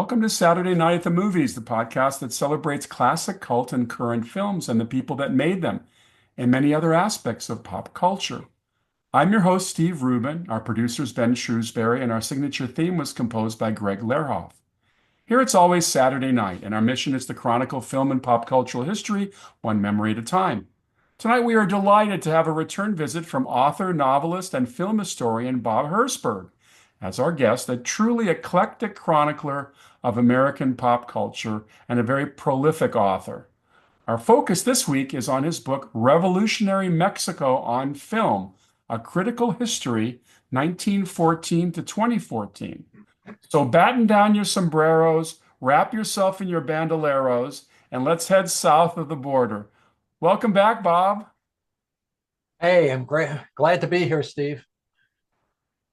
Welcome to Saturday Night at the Movies, the podcast that celebrates classic, cult, and current films and the people that made them, and many other aspects of pop culture. I'm your host, Steve Rubin. Our producer's Ben Shrewsbury, and our signature theme was composed by Greg Lerhoff. Here it's always Saturday night, and our mission is to chronicle film and pop cultural history one memory at a time. Tonight we are delighted to have a return visit from author, novelist, and film historian Bob Herzberg as our guest, a truly eclectic chronicler of American pop culture and a very prolific author. Our focus this week is on his book, Revolutionary Mexico on Film, A Critical History, 1914 to 2014. So batten down your sombreros, wrap yourself in your bandoleros, and let's head south of the border. Welcome back, Bob. Hey, I'm glad to be here, Steve.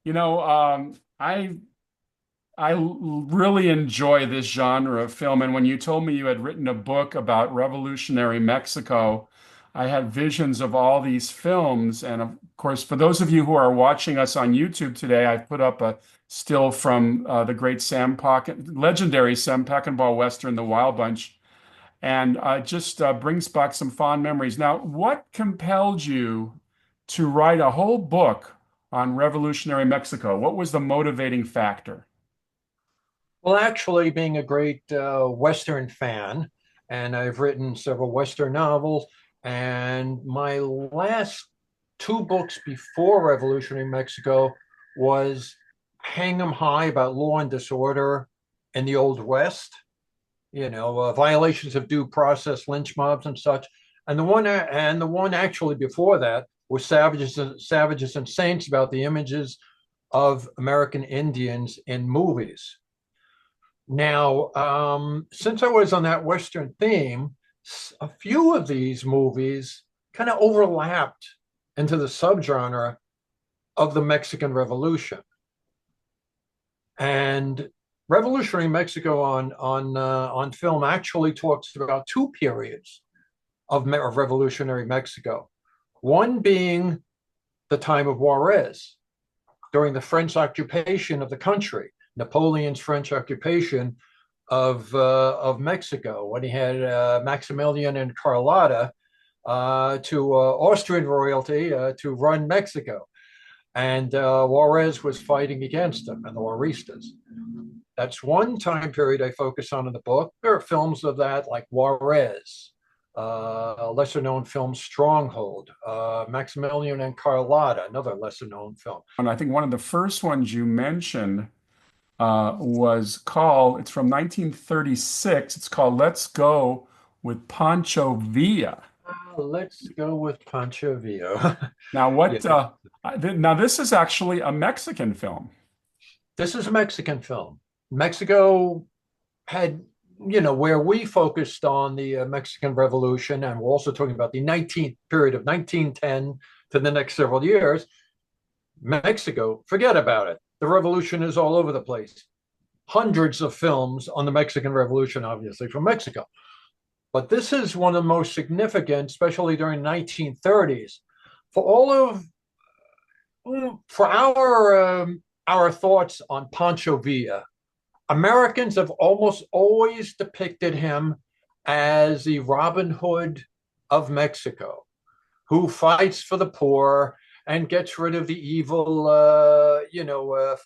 You know, I really enjoy this genre of film, and when you told me you had written a book about revolutionary Mexico, I had visions of all these films. And of course, for those of you who are watching us on YouTube today, I put up a still from the great legendary Sam Peckinpah Western, The Wild Bunch, and just brings back some fond memories. Now, what compelled you to write a whole book on revolutionary Mexico? What was the motivating factor? Well, actually, being a great Western fan, and I've written several Western novels, and my last two books before Revolutionary Mexico was Hang 'em High about law and disorder in the Old West, violations of due process, lynch mobs, and such. And the one actually before that was Savages and Saints about the images of American Indians in movies. Now, since I was on that Western theme, a few of these movies kind of overlapped into the subgenre of the Mexican Revolution. And Revolutionary Mexico on film actually talks about two periods of revolutionary Mexico. One being the time of Juarez during the French occupation of the country, Napoleon's French occupation of Mexico, when he had Maximilian and Carlotta to Austrian royalty to run Mexico. And Juarez was fighting against them and the Juaristas. That's one time period I focus on in the book. There are films of that like Juarez, a lesser known film, Stronghold, Maximilian and Carlotta, another lesser known film. And I think one of the first ones you mentioned it's from 1936. It's called Let's Go with Pancho Villa. Let's go with Pancho Villa. Now, Yeah, now this is actually a Mexican film. this is a Mexican film. Mexico had, where we focused on the Mexican Revolution, and we're also talking about the 19th period of 1910 to the next several years. Mexico, forget about it. The revolution is all over the place. Hundreds of films on the Mexican Revolution, obviously from Mexico. But this is one of the most significant, especially during the 1930s, for all of for our thoughts on Pancho Villa. Americans have almost always depicted him as the Robin Hood of Mexico, who fights for the poor and gets rid of the evil,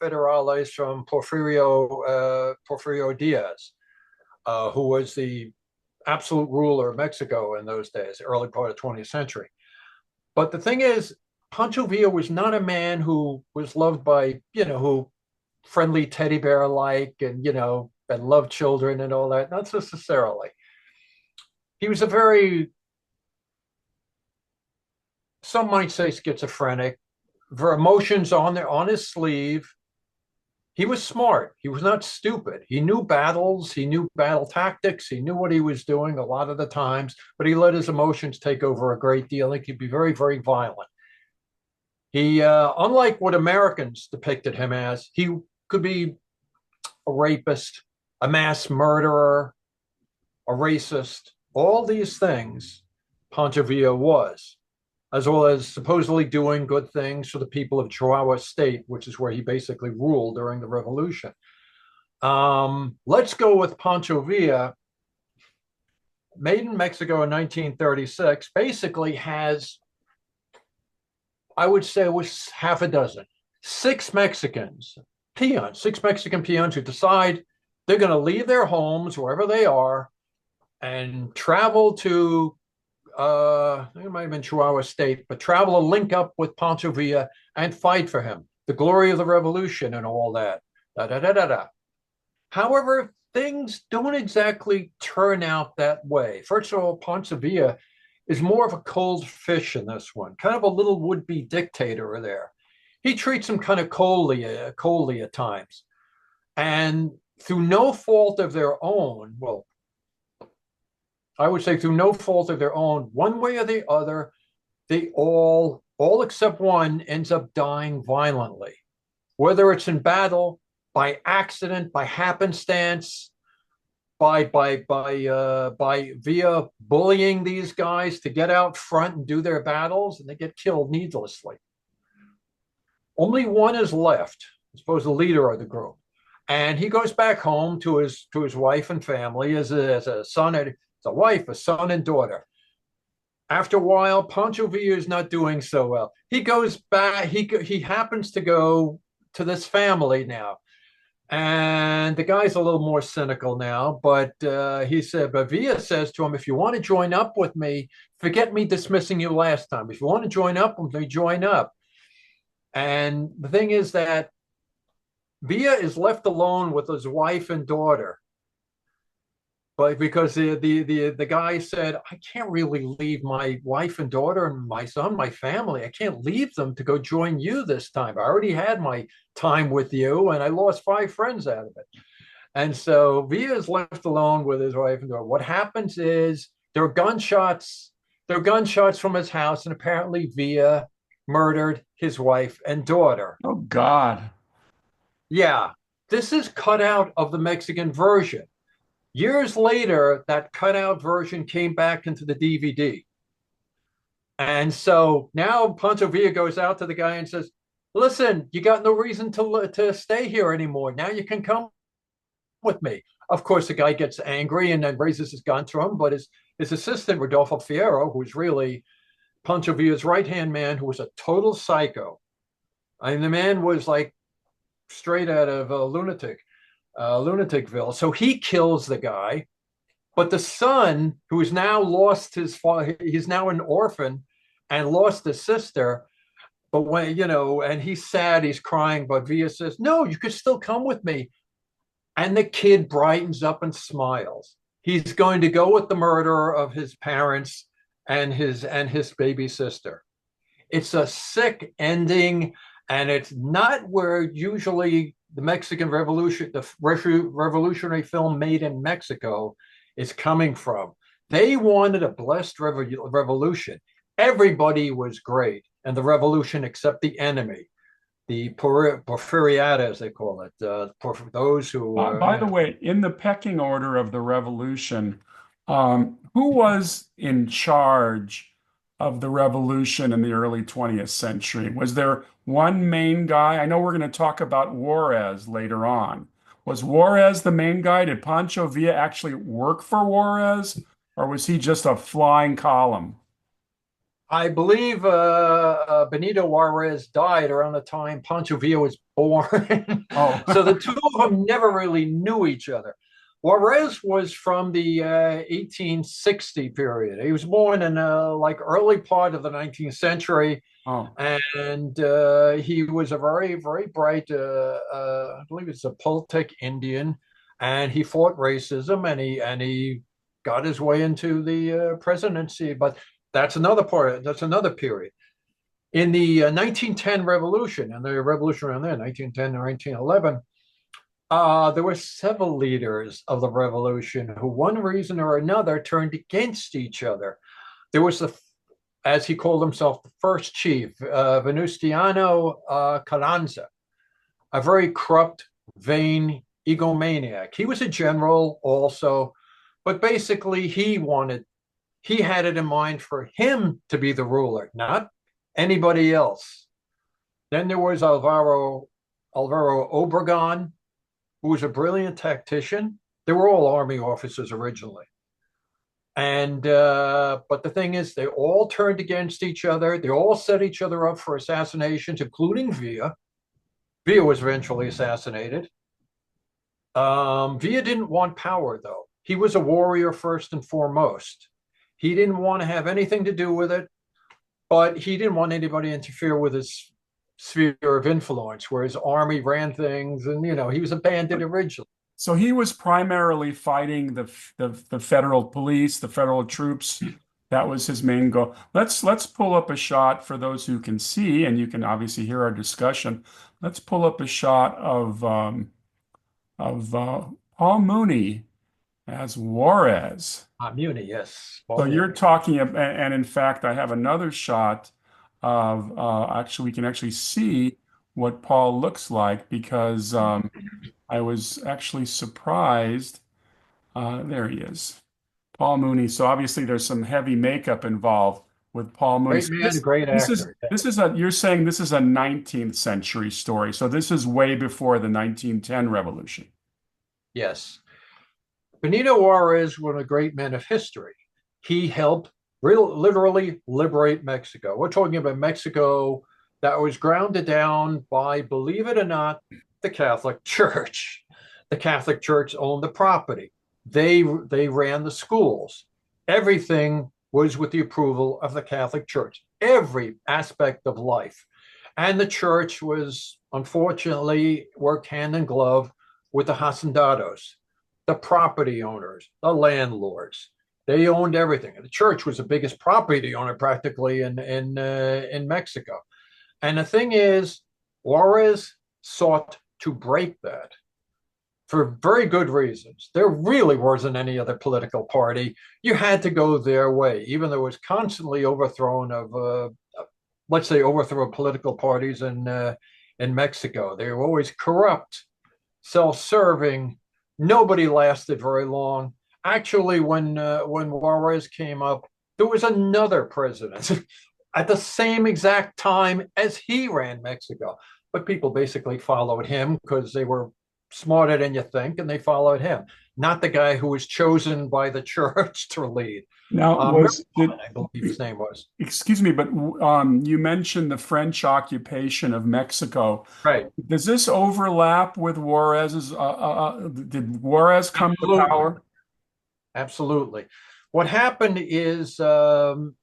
federales from Porfirio Diaz, who was the absolute ruler of Mexico in those days, early part of the 20th century. But the thing is, Pancho Villa was not a man who was loved by, who friendly teddy bear like and loved children and all that. Not necessarily. He was a very, some might say, schizophrenic, for emotions on his sleeve. He was smart. He was not stupid. He knew battles. He knew battle tactics. He knew what he was doing a lot of the times, but he let his emotions take over a great deal. He could be very, very violent. He, unlike what Americans depicted him as, he could be a rapist, a mass murderer, a racist, all these things Pancho Villa was, as well as supposedly doing good things for the people of Chihuahua State, which is where he basically ruled during the revolution. Let's go with Pancho Villa, made in Mexico in 1936, basically has, I would say, it was half a dozen, six Mexicans, six Mexican peons who decide they're going to leave their homes wherever they are and travel to, it might have been Chihuahua State, but travel and link up with Pancho Villa and fight for him, the glory of the revolution and all that. Da, da, da, da, da. However, things don't exactly turn out that way. First of all, Pancho Villa is more of a cold fish in this one, kind of a little would-be dictator there. He treats him kind of coldly at times. And through no fault of their own, well, I would say through no fault of their own, one way or the other, they all except one, ends up dying violently, whether it's in battle, by accident, by happenstance, by via bullying these guys to get out front and do their battles, and they get killed needlessly. Only one is left, I suppose the leader of the group, and he goes back home to his wife and family as a son, as a wife, a son, and daughter. After a while, Pancho Villa is not doing so well. He goes back. He happens to go to this family now, and the guy's a little more cynical now. But he said, but Villa says to him, if you want to join up with me, forget me dismissing you last time. If you want to join up with me, join up. And the thing is that Villa is left alone with his wife and daughter. But because the guy said, I can't really leave my wife and daughter and my son, my family. I can't leave them to go join you this time. I already had my time with you, and I lost 5 friends out of it. And so Villa is left alone with his wife and daughter. What happens is there are gunshots. There are gunshots from his house, and apparently Villa murdered his wife and daughter. Oh, God. Yeah, this is cut out of the Mexican version. Years later, that cutout version came back into the DVD. And so now Pancho Villa goes out to the guy and says, listen, you got no reason to stay here anymore. Now you can come with me. Of course, the guy gets angry and then raises his gun to him. But his assistant, Rodolfo Fierro, who's really Pancho Villa's right-hand man, who was a total psycho. I mean, the man was like straight out of a Lunaticville. So he kills the guy, but the son, who has now lost his father, he's now an orphan and lost his sister. But when, and he's sad, he's crying, but Villa says, no, you could still come with me. And the kid brightens up and smiles. He's going to go with the murderer of his parents and his baby sister. It's a sick ending, and it's not where usually the Mexican Revolution, the revolutionary film made in Mexico, is coming from. They wanted a blessed revolution. Everybody was great, and the revolution except the enemy, the porfiriatas, they call it, those who. By the way, in the pecking order of the revolution, who was in charge of the revolution in the early 20th century? Was there one main guy? I know we're going to talk about Juarez later on. Was Juarez the main guy? Did Pancho Villa actually work for Juarez, or was he just a flying column? I believe Benito Juarez died around the time Pancho Villa was born. Oh, So the two of them never really knew each other. Juarez was from the 1860 period. He was born in like early part of the 19th century, oh, and he was a very, very bright, I believe it's a Toltec Indian, and he fought racism, and he got his way into the presidency. But that's another part. That's another period. In the 1910 revolution, and the revolution around there, 1910 to 1911, there were several leaders of the revolution who, one reason or another, turned against each other. There was as he called himself, the first chief, Venustiano Carranza, a very corrupt, vain egomaniac. He was a general also, but basically he had it in mind for him to be the ruler, not anybody else. Then there was Alvaro Obregon, who was a brilliant tactician. They were all army officers originally. And but the thing is, they all turned against each other. They all set each other up for assassinations, including Villa. Villa was eventually assassinated. Villa didn't want power, though. He was a warrior first and foremost. He didn't want to have anything to do with it, but he didn't want anybody to interfere with his sphere of influence, where his army ran things, and he was a bandit originally. So he was primarily fighting the federal police, the federal troops. That was his main goal. Let's pull up a shot for those who can see, and you can obviously hear our discussion. Let's pull up a shot of Paul Mooney as Juarez. Muni, yes. So Paul you're Muni. talking, and in fact, I have another shot of actually we can actually see what Paul looks like because I was actually surprised. There he is, Paul Mooney. So obviously there's some heavy makeup involved with Paul Mooney. Great So man, a this great this is actor. this is a you're saying this is a 19th century story. So this is way before the 1910 revolution. Yes. Benito Juarez was a great man of history. He helped literally liberate Mexico. We're talking about Mexico that was grounded down by, believe it or not, the Catholic Church. The Catholic Church owned the property. They ran the schools. Everything was with the approval of the Catholic Church. Every aspect of life. And the church was, unfortunately, worked hand in glove with the hacendados, the property owners, the landlords. They owned everything. The church was the biggest property owner practically in Mexico. And the thing is, Juarez sought to break that for very good reasons. There really wasn't any other political party. You had to go their way, even though it was constantly overthrown of, let's say, overthrow of political parties in Mexico. They were always corrupt, self-serving. Nobody lasted very long. Actually, when Juarez came up, there was another president at the same exact time as he ran Mexico. But people basically followed him because they were smarter than you think, and they followed him, not the guy who was chosen by the church to lead. Now, I believe his name was. excuse me, but you mentioned the French occupation of Mexico. Right. Does this overlap with Juarez's? Did Juarez come to Absolutely. power? Absolutely. What happened is when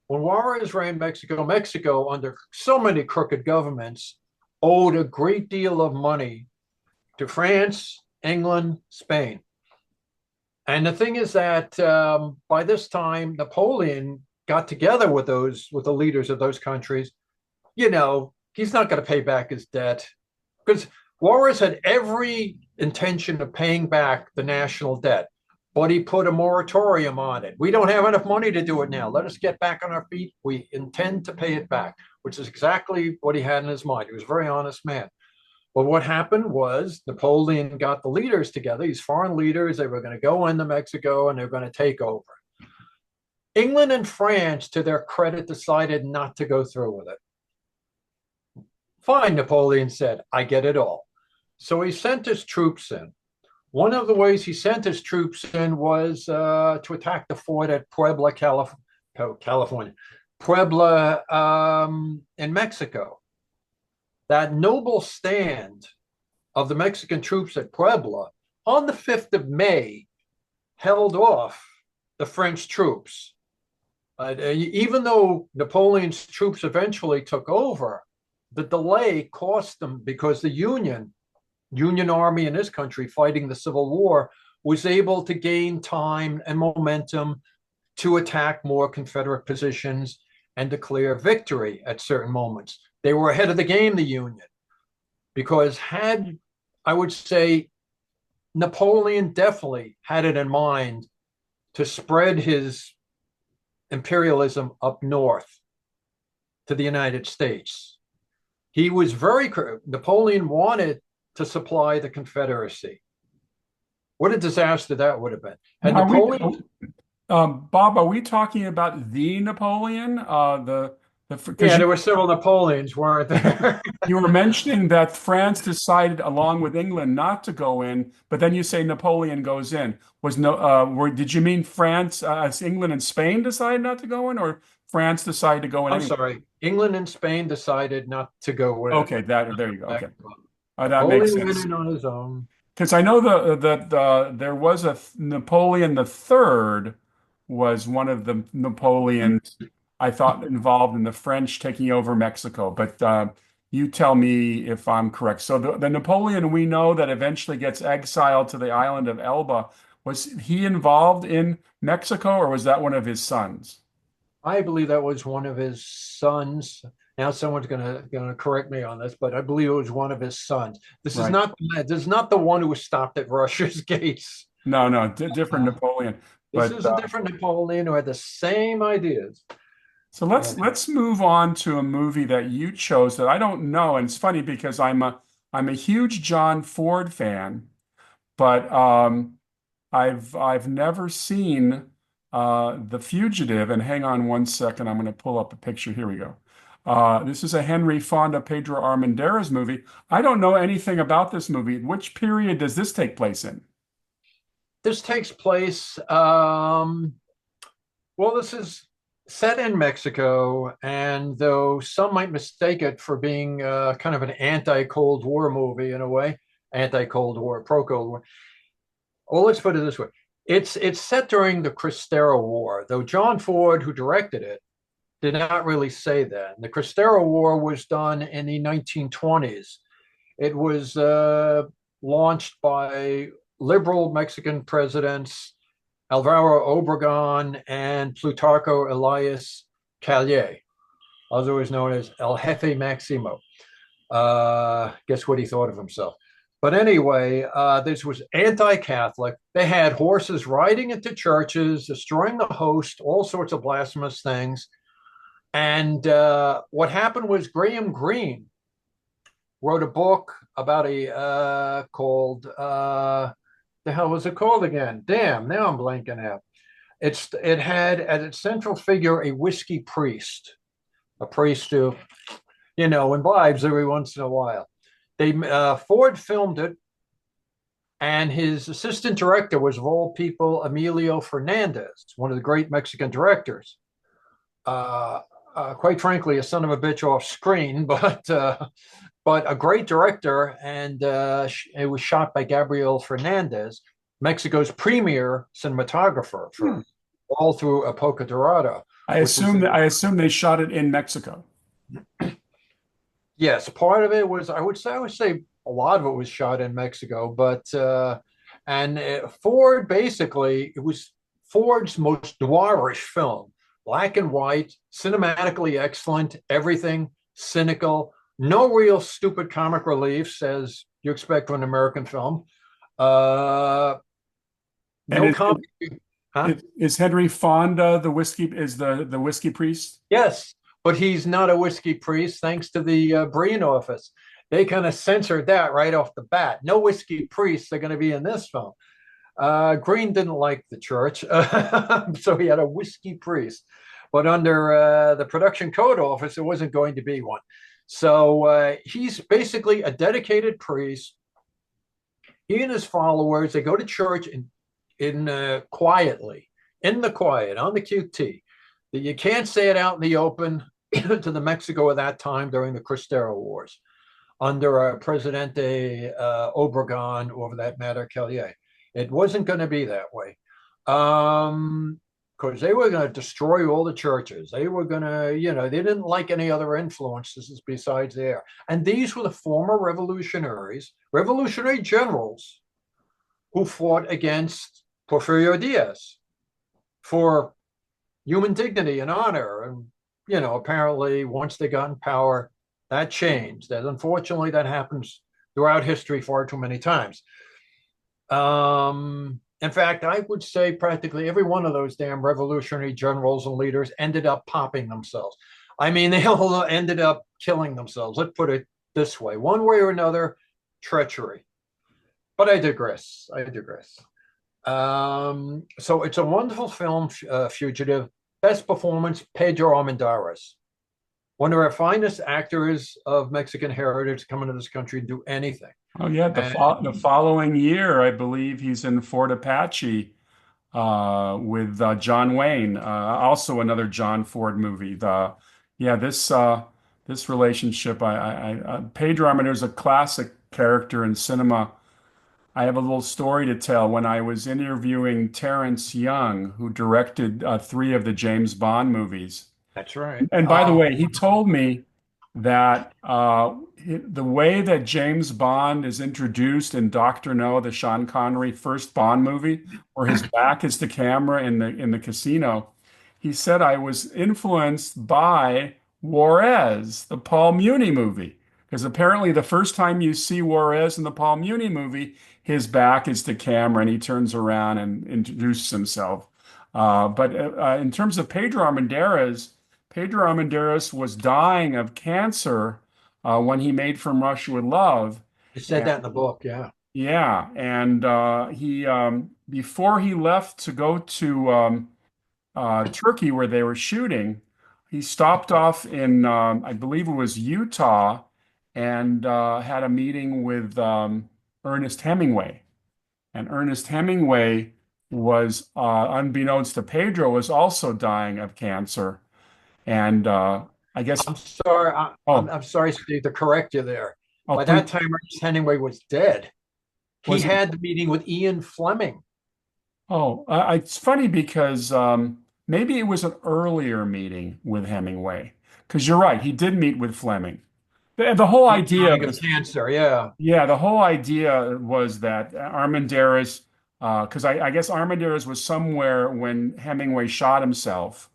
Juarez ran Mexico, Mexico, under so many crooked governments, owed a great deal of money to France, England, Spain. And the thing is that by this time, Napoleon got together with the leaders of those countries. He's not going to pay back his debt because Juarez had every intention of paying back the national debt, but he put a moratorium on it. We don't have enough money to do it now. Let us get back on our feet. We intend to pay it back, which is exactly what he had in his mind. He was a very honest man. But what happened was Napoleon got the leaders together, these foreign leaders. They were going to go into Mexico and they were going to take over. England and France, to their credit, decided not to go through with it. Fine, Napoleon said, I get it all. So he sent his troops in. One of the ways he sent his troops in was to attack the fort at Puebla, California, Puebla in Mexico. That noble stand of the Mexican troops at Puebla on the 5th of May held off the French troops. Even though Napoleon's troops eventually took over, the delay cost them because the Union Army in this country fighting the Civil War was able to gain time and momentum to attack more Confederate positions and declare victory at certain moments. They were ahead of the game, the Union, because I would say, Napoleon definitely had it in mind to spread his imperialism up north to the United States. Napoleon wanted to supply the Confederacy. What a disaster that would have been. Had Napoleon, Bob, are we talking about the Napoleon, Because Yeah, there were several Napoleons, weren't there? you were mentioning that France decided, along with England, not to go in, but then you say Napoleon goes in. Was no, did you mean France, as England and Spain decided not to go in, or France decided to go in I'm anyway? sorry. England and Spain decided not to go in. Okay, there you go. Okay, that makes Napoleon went sense. in on his own. Because I know there was a Napoleon the Third was one of the Napoleons I thought involved in the French taking over Mexico. But you tell me if I'm correct. So the Napoleon we know that eventually gets exiled to the island of Elba, was he involved in Mexico or was that one of his sons? I believe that was one of his sons. Now someone's gonna correct me on this, but I believe it was one of his sons. Right. This is not the one who was stopped at Russia's gates. No, different Uh, Napoleon. this But is a different Napoleon who had the same ideas. So And let's move on to a movie that you chose that I don't know, and it's funny because I'm a huge John Ford fan, but I've never seen The Fugitive. And hang on one second, I'm going to pull up a picture. Here we go. This is a Henry Fonda, Pedro Armendariz movie. I don't know anything about this movie. Which period does this take place in? this takes place. Well, this is set in Mexico, and though some might mistake it for being kind of an anti-Cold War movie in a way, anti-Cold War, pro-Cold War. Well, let's put it this way: it's set during the Cristero War, though John Ford, who directed it, did not really say that. The Cristero War was done in the 1920s. It was launched by liberal Mexican presidents Alvaro Obregon and Plutarco Elias Calles, otherwise known as El Jefe Maximo. Guess what he thought of himself. But anyway, this was anti-Catholic. They had horses riding into churches, destroying the host, all sorts of blasphemous things. And what happened was Graham Greene wrote a book about a called the hell was it called again? Damn, now I'm blanking out. It had as its central figure a whiskey priest, a priest who imbibes every once in a while. They Ford filmed it, and his assistant director was of all people Emilio Fernandez, one of the great Mexican directors. Quite frankly, a son of a bitch off screen, but a great director, and it was shot by Gabriel Fernandez, Mexico's premier cinematographer Hmm. for all through Epoca Dorada, which was I assume they shot it in Mexico. yes, part of it was I would say a lot of it was shot in Mexico, but Ford basically it was Ford's most noirish film, black and white, cinematically excellent, everything cynical, no real stupid comic reliefs as you expect from an American film. Uh, And no comedy, huh? is Henry Fonda the whiskey priest? Yes, but he's not a whiskey priest, thanks to the Breen office. They kind of censored that right off the bat. No whiskey priests are going to be in this film. Green didn't like the church, so he had a whiskey priest. But under the production code office, it wasn't going to be one. So he's basically a dedicated priest. He and his followers, they go to church in quietly, in the quiet, on the QT. You can't say it out in the open to the Mexico of that time during the Cristero Wars under Presidente Obregon, or for that matter, Calles. It wasn't going to be that way. Because they were going to destroy all the churches. They were going to, they didn't like any other influences besides there. And these were the former revolutionaries, revolutionary generals who fought against Porfirio Diaz for human dignity and honor. And, apparently once they got in power, that changed. And unfortunately, that happens throughout history far too many times. In fact, I would say practically every one of those damn revolutionary generals and leaders ended up popping themselves. I mean, they all ended up killing themselves. Let's put it this way, one way or another, treachery. But I digress. So it's a wonderful film, Fugitive. Best performance, Pedro Armendariz. one of our finest actors of Mexican heritage come into this country and do anything. Oh yeah, And the following year, I believe he's in Fort Apache with John Wayne, also another John Ford movie. Yeah, this relationship, Pedro Armendariz is a classic character in cinema. I have a little story to tell. When I was interviewing Terrence Young, who directed three of the James Bond movies, that's right. and by the way, he told me that the way that James Bond is introduced in Doctor No, the Sean Connery first Bond movie, where his back is to camera in the casino, he said I was influenced by Juarez, the Paul Muni movie. Because apparently the first time you see Juarez in the Paul Muni movie, his back is to camera and he turns around and introduces himself. But in terms of Pedro Armendariz was dying of cancer when he made From Russia with Love. You said And that in the book, yeah. yeah, and he before he left to go to Turkey where they were shooting, he stopped off in I believe it was Utah and had a meeting with Ernest Hemingway. And Ernest Hemingway was, unbeknownst to Pedro, was also dying of cancer. And I guess, I'm sorry. oh, I'm sorry, Steve, to correct you there. oh, By please, that time, Ernest Hemingway was dead. He was it? had the meeting with Ian Fleming. Oh, it's funny because maybe it was an earlier meeting with Hemingway. Because you're right, he did meet with Fleming. The whole He was idea of dying of this, cancer. Yeah. yeah, the whole idea was that Armendariz, because I guess Armendariz was somewhere when Hemingway shot himself.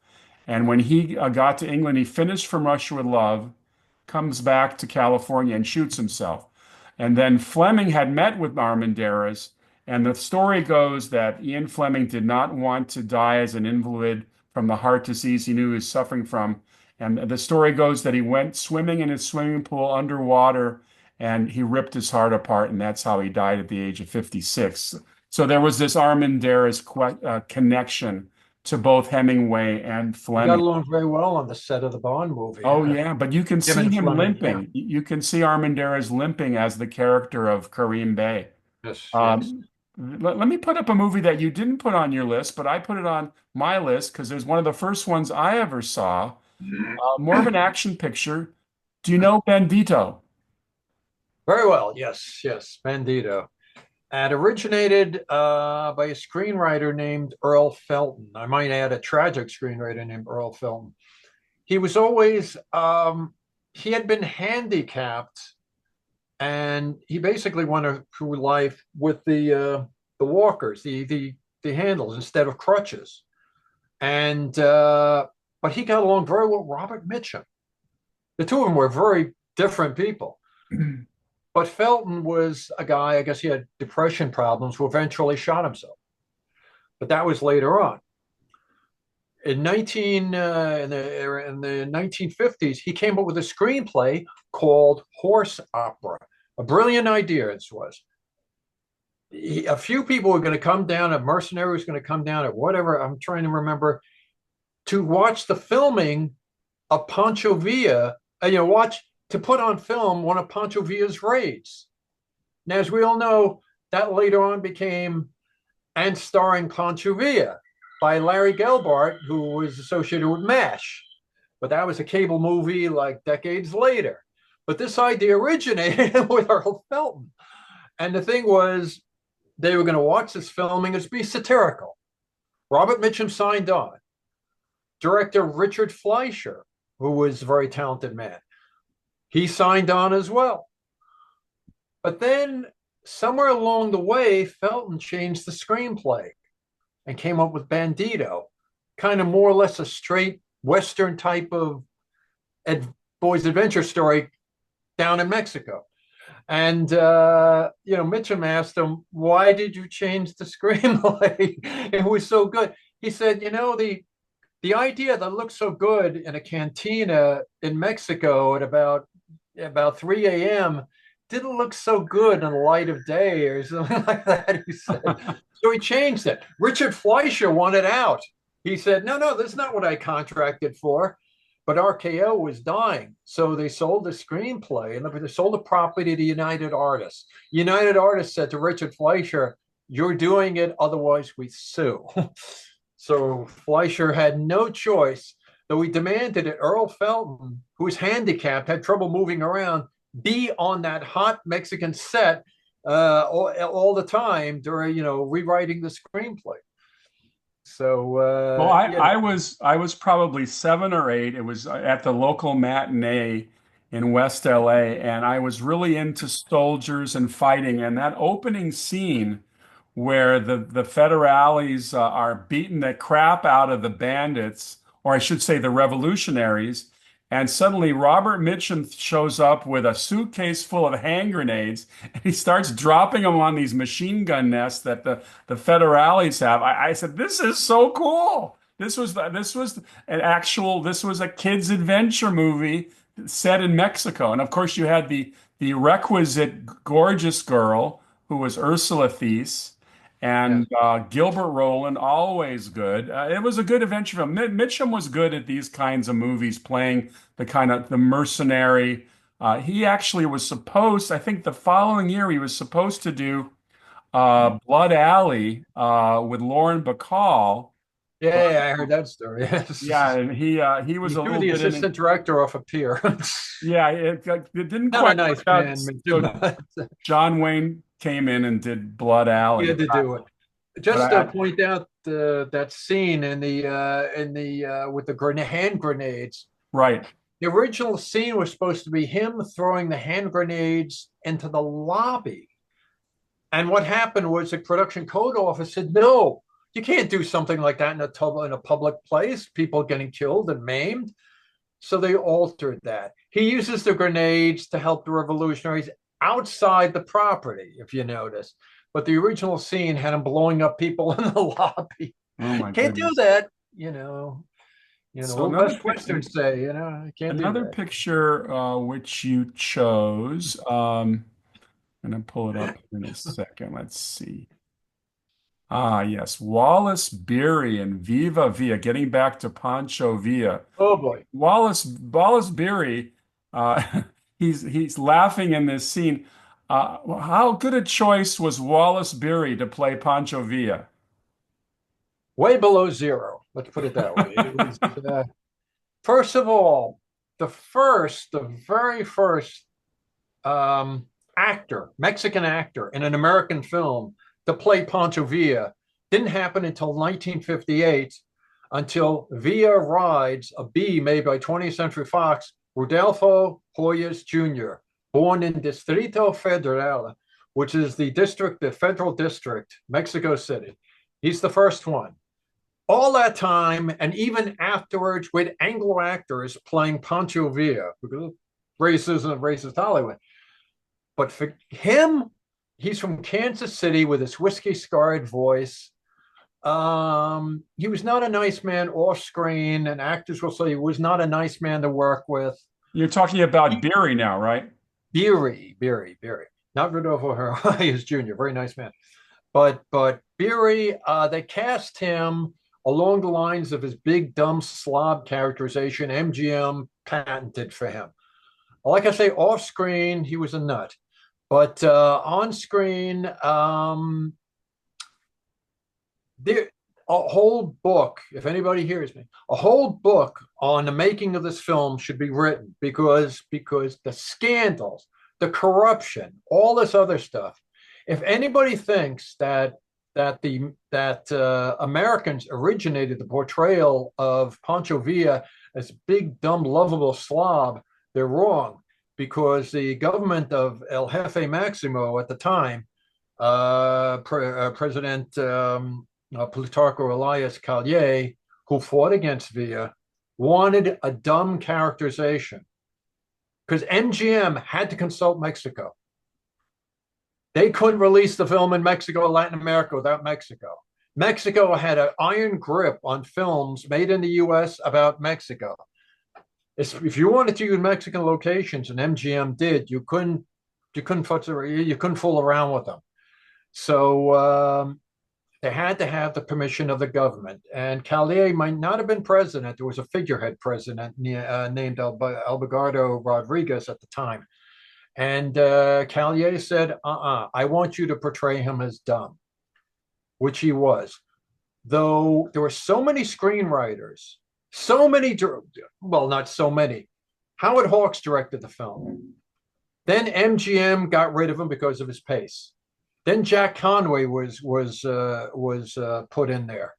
And when he got to England, he finished From Russia with Love, comes back to California and shoots himself. And then Fleming had met with Armendariz, and the story goes that Ian Fleming did not want to die as an invalid from the heart disease he knew he was suffering from. And the story goes that he went swimming in his swimming pool underwater and he ripped his heart apart, and that's how he died at the age of 56. So there was this Armendariz connection to both Hemingway and They got Fleming. along very well on the set of the Bond movie. Oh Yeah. yeah, but you can Him see and him Fleming. Yeah. limping. You can see Armendariz limping as the character of Kareem Bey. Yes. Yes. Let me put up a movie that you didn't put on your list, but I put it on my list because there's one of the first ones I ever saw. More of an action picture. Do you know Bandito? Very well. Yes. Yes. Bandido. And originated by a screenwriter named Earl Felton. I might add a tragic screenwriter named Earl Felton. He was always he had been handicapped, and he basically went through life with the walkers, the handles instead of crutches. And but he got along very well with Robert Mitchum. The two of them were very different people. But Felton was a guy, I guess he had depression problems, who eventually shot himself. But that was later on. In the 1950s, he came up with a screenplay called Horse Opera. A brilliant idea, this was. A few people were going to come down, a mercenary was going to come down, or whatever, I'm trying to remember, to watch the filming of Pancho Villa, to put on film one of Pancho Villa's raids. Now, as we all know, that later on became And Starring Pancho Villa by Larry Gelbart, who was associated with MASH. But that was a cable movie like decades later. But this idea originated with Earl Felton. And the thing was, they were going to watch this filming as be satirical. Robert Mitchum signed on. Director Richard Fleischer, who was a very talented man, he signed on as well. But then somewhere along the way, Felton changed the screenplay and came up with Bandido, kind of more or less a straight Western type of boys' adventure story down in Mexico. And Mitchum asked him, "Why did you change the screenplay? It was so good." He said, the idea that looked so good in a cantina in Mexico at about 3 a.m. didn't look so good in the light of day or something like that, he said. So he changed it. Richard Fleischer wanted out. He said, no, that's not what I contracted for. but RKO was dying. So they sold the screenplay and they sold the property to United Artists. United Artists said to Richard Fleischer, "You're doing it, otherwise we sue." So Fleischer had no choice, though he demanded that Earl Felton, who was handicapped, had trouble moving around, be on that hot Mexican set all the time during, rewriting the screenplay. So, Well, I was probably 7 or 8. It was at the local matinee in West LA, and I was really into soldiers and fighting. And that opening scene where the federales are beating the crap out of the bandits, or I should say the revolutionaries, and suddenly Robert Mitchum shows up with a suitcase full of hand grenades, and he starts dropping them on these machine gun nests that the federales have. I said, "This is so cool." This was a kid's adventure movie set in Mexico. And of course you had the requisite gorgeous girl who was Ursula Thies, yes, and Gilbert Roland, always good. It was a good adventure film. Mitchum was good at these kinds of movies, playing the kind of the mercenary. He actually was supposed, I think the following year, he was supposed to do Blood Alley with Lauren Bacall. But yeah, I heard that story. yeah, Yes. and he was He a threw little the bit in it. assistant director off a pier. Yeah, it didn't Not a quite work nice out. man, So John Wayne came in and did Blood he Alley. had to do it. But Just to point out that scene in the with the hand grenades. right. The original scene was supposed to be him throwing the hand grenades into the lobby. And what happened was the production code office said, "No, you can't do something like that in a public place, people getting killed and maimed." So they altered that. He uses the grenades to help the revolutionaries outside the property, if you notice. But the original scene had him blowing up people in the lobby. Oh my Can't do goodness. that, So old West Westerns say, can't do another that. picture which you chose. I'm gonna pull it up in a second. Let's see. Ah, yes, Wallace Beery and Viva Villa. Getting back to Pancho Villa. Oh boy. Wallace Beery. He's laughing in this scene. How good a choice was Wallace Beery to play Pancho Villa? Way below zero. Let's put it that way. It was, first of all, the very first actor, Mexican actor in an American film to play Pancho Villa didn't happen until 1958, until Villa rides a bee made by 20th Century Fox, Rodolfo Hoyos Jr., born in Distrito Federal, which is the federal district, Mexico City. He's the first one. All that time, and even afterwards, with Anglo actors playing Pancho Villa, because of racism and racist Hollywood. But for him, he's from Kansas City with his whiskey scarred voice. He was not a nice man off screen, and actors will say he was not a nice man to work with. You're talking about Beery now, right? Beery, not Rodolfo Herrera Jr., very nice man. But Beery, they cast him along the lines of his big dumb slob characterization MGM patented for him. Like I say, off screen, he was a nut. But on screen, there a whole book, if anybody hears me, a whole book on the making of this film should be written because the scandals, the corruption, all this other stuff. If anybody thinks that Americans originated the portrayal of Pancho Villa as big, dumb, lovable slob, they're wrong, because the government of El Jefe Maximo at the time, President Plutarco Elias Calles, who fought against Villa, wanted a dumb characterization because MGM had to consult Mexico. They couldn't release the film in Mexico or Latin America without Mexico. Mexico had an iron grip on films made in the US about Mexico. If you wanted to use Mexican locations, and MGM did, you couldn't fool around with them. So They had to have the permission of the government. And Callier might not have been president. There was a figurehead president named Albergardo Rodriguez at the time. And Callier said, I want you to portray him as dumb, which he was. Though there were so many screenwriters, so many, well, not so many. Howard Hawks directed the film. Then MGM got rid of him because of his pace. Then Jack Conway was put in there.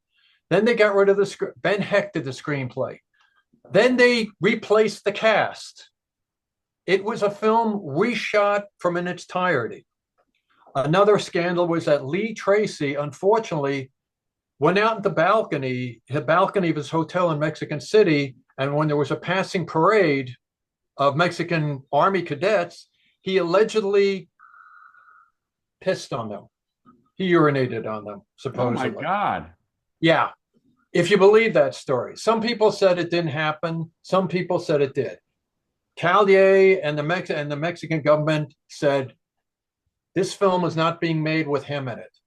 Then they got rid of the script. Ben Heck did the screenplay. Then they replaced the cast. It was a film reshot from in its entirety. Another scandal was that Lee Tracy, unfortunately, went out in the balcony of his hotel in Mexican City, and when there was a passing parade of Mexican Army cadets, he allegedly pissed on them. He urinated on them, Oh my supposedly. God. Yeah, if you believe that story. Some people said it didn't happen. Some people said it did. Callier and the Mexican government said this film was not being made with him in it.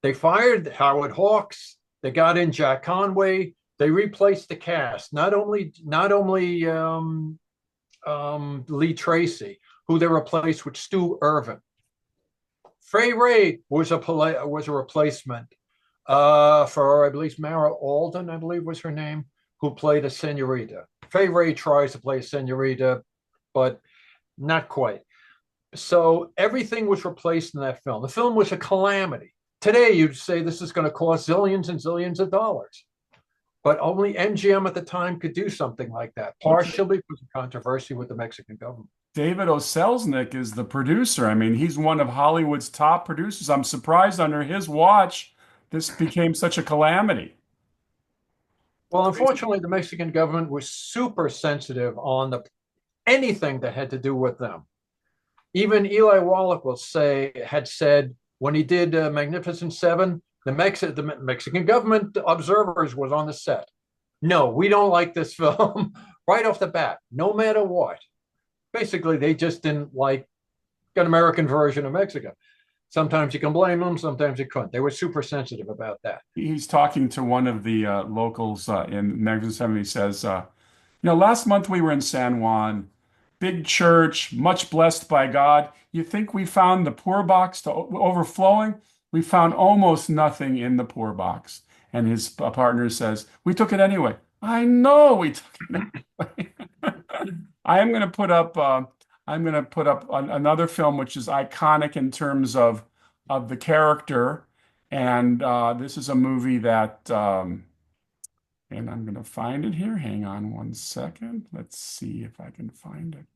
They fired Howard Hawks. They got in Jack Conway. They replaced the cast. Not only Lee Tracy, who they replaced with Stu Irvin. Fay Wray was a replacement for, I believe, Mara Alden, I believe was her name, who played a senorita. Fay Wray tries to play a senorita, but not quite. So everything was replaced in that film. The film was a calamity. Today, you'd say this is going to cost zillions and zillions of dollars. But only MGM at the time could do something like that, partially because of controversy with the Mexican government. David O. Selznick is the producer. I mean, he's one of Hollywood's top producers. I'm surprised under his watch this became such a calamity. Well, unfortunately, the Mexican government was super sensitive on anything that had to do with them. Even Eli Wallach had said when he did Magnificent Seven, the Mexican government observers was on the set. No, we don't like this film right off the bat, no matter what. Basically, they just didn't like an American version of Mexico. Sometimes you can blame them, sometimes you couldn't. They were super sensitive about that. He's talking to one of the locals in Magnificent Seven. He says, last month we were in San Juan, big church, much blessed by God. You think we found the poor box to overflowing? We found almost nothing in the poor box. And his partner says, we took it anyway. I know we took it anyway. I am going to put up another film which is iconic in terms of the character, and this is a movie that and I'm going to find it here. Hang on one second. Let's see if I can find it.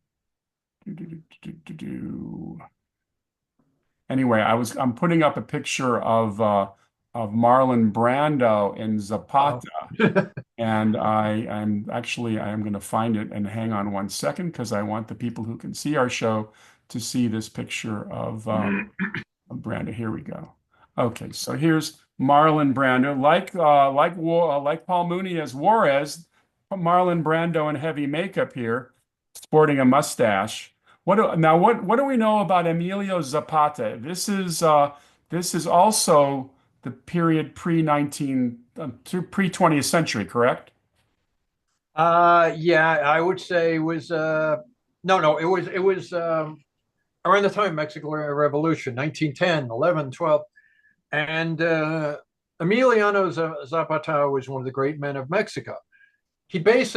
Anyway, I'm putting up a picture of Marlon Brando in Zapata. Oh. And I'm going to find it and hang on one second because I want the people who can see our show to see this picture of Brando. Here we go. Okay, so here's Marlon Brando, like Paul Mooney as Juarez, Marlon Brando in heavy makeup here, sporting a mustache. What do we know about Emilio Zapata? This is also the period pre 20th century, correct? Yeah, I would say it was no, it was around the time of Mexican Revolution, 1910, 11, 12. And Emiliano Zapata was one of the great men of Mexico. He was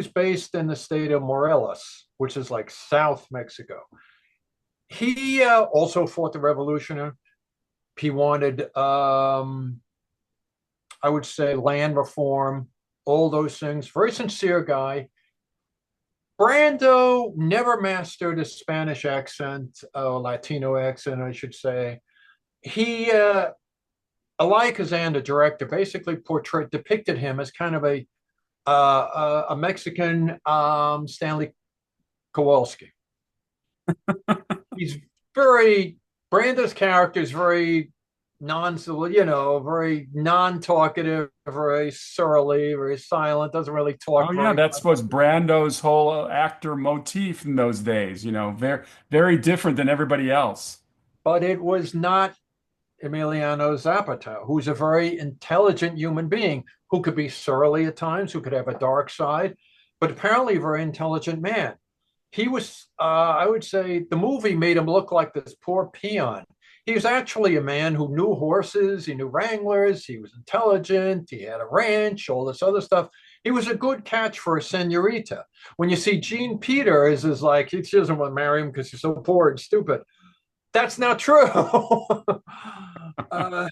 based in the state of Morelos, which is like South Mexico. He also fought the revolution. He wanted, I would say, land reform, all those things. Very sincere guy. Brando never mastered a Spanish accent, Latino accent, I should say. He, Elia Kazan, the director, basically depicted him as kind of a Mexican Stanley Kowalski. He's very Brando's character is very very non-talkative, very surly, very silent, doesn't really talk Oh yeah, very that much. was Brando's whole actor motif in those days, very very different than everybody else. But it was not. Emiliano Zapata, who's a very intelligent human being who could be surly at times, who could have a dark side, but apparently a very intelligent man. He was, I would say, the movie made him look like this poor peon. He was actually a man who knew horses, he knew wranglers, he was intelligent, he had a ranch, all this other stuff. He was a good catch for a senorita. When you see Gene Peters is like, he doesn't want to marry him because he's so poor and stupid. That's not true. uh,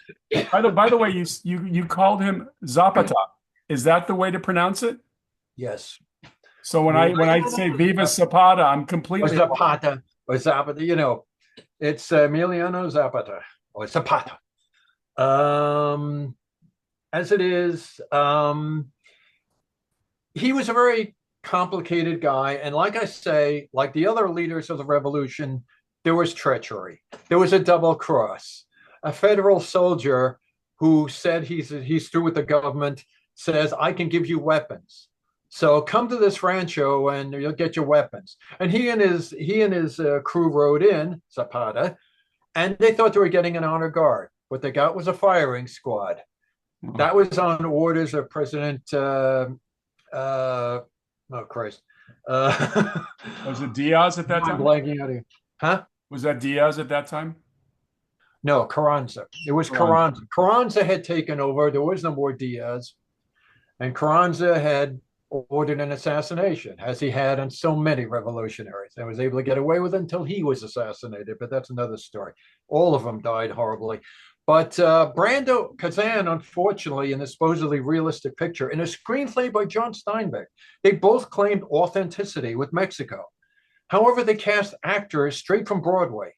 By the way, you called him Zapata. Is that the way to pronounce it? yes. So when I say Viva Zapata, I'm Or completely wrong. Zapata, or Zapata, it's Emiliano Zapata or Zapata. Um, as it is, he was a very complicated guy. And like I say, like the other leaders of the revolution, there was treachery. There was a double cross. A federal soldier who said he's through with the government says, I can give you weapons. So come to this rancho and you'll get your weapons. And he and his crew rode in Zapata, and they thought they were getting an honor guard. What they got was a firing squad. Oh, That was on orders of President. Uh, oh Christ! Uh, was it Diaz at that I'm time? blanking out here. Huh? Was that Diaz at that time? No, Carranza. It was Ron. Carranza. Carranza had taken over. There was no more Diaz, and Carranza had ordered an assassination, as he had on so many revolutionaries, and was able to get away with it until he was assassinated. But that's another story. All of them died horribly. But Brando Kazan, unfortunately, in this supposedly realistic picture, in a screenplay by John Steinbeck, they both claimed authenticity with Mexico. However, they cast actors straight from Broadway.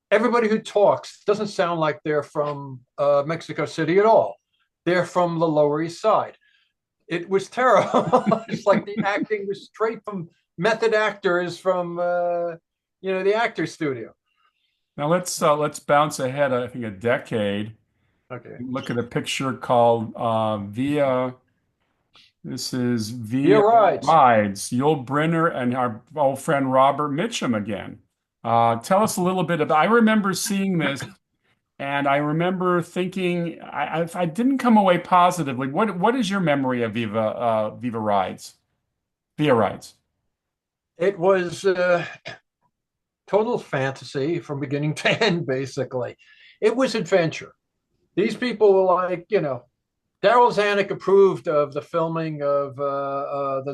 Everybody who talks doesn't sound like they're from Mexico City at all. They're from the Lower East Side. It was terrible. It's like the acting was straight from method actors from the actor studio. Now let's bounce ahead, I think a decade. Okay. Look at a picture called Via. This is Via Via rides. Rides. Yul Brynner and our old friend Robert Mitchum again. Tell us a little bit about. I remember seeing this, and I remember thinking I didn't come away positively. What is your memory of Viva Rides? Via Rides. It was total fantasy from beginning to end, basically. It was adventure. These people were like, Daryl Zanuck approved of the filming of the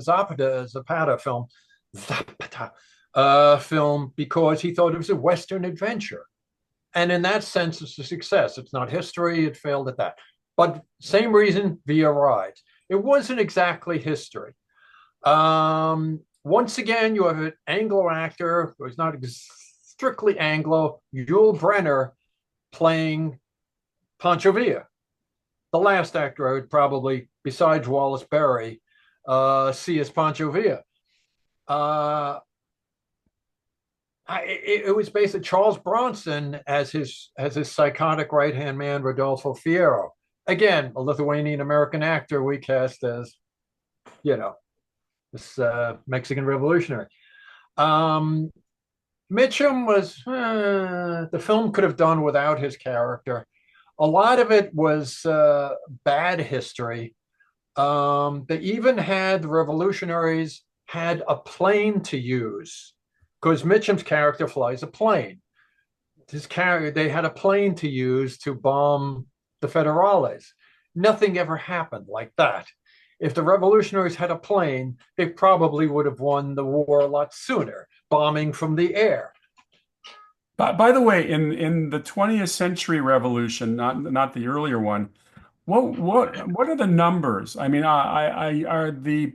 Zapata film because he thought it was a Western adventure. And in that sense, it's a success. It's not history. It failed at that. But same reason via rides. It wasn't exactly history. Once again, you have an Anglo actor who's not strictly Anglo, Yul Brynner, playing Pancho Villa, the last actor I would probably, besides Wallace Berry, see as Pancho Villa. Uh, it was basically Charles Bronson as his psychotic right hand man, Rodolfo Fierro. Again, a Lithuanian American actor we cast as, you know, this Mexican revolutionary. Um, Mitchum was, the film could have done without his character. A lot of it was bad history. They even had the revolutionaries had a plane to use because Mitchum's character flies a plane. His character, they had a plane to use to bomb the Federales. Nothing ever happened like that. If the revolutionaries had a plane, they probably would have won the war a lot sooner, bombing from the air. By the way, in the 20th century revolution, not the earlier one, what are the numbers? I mean, are the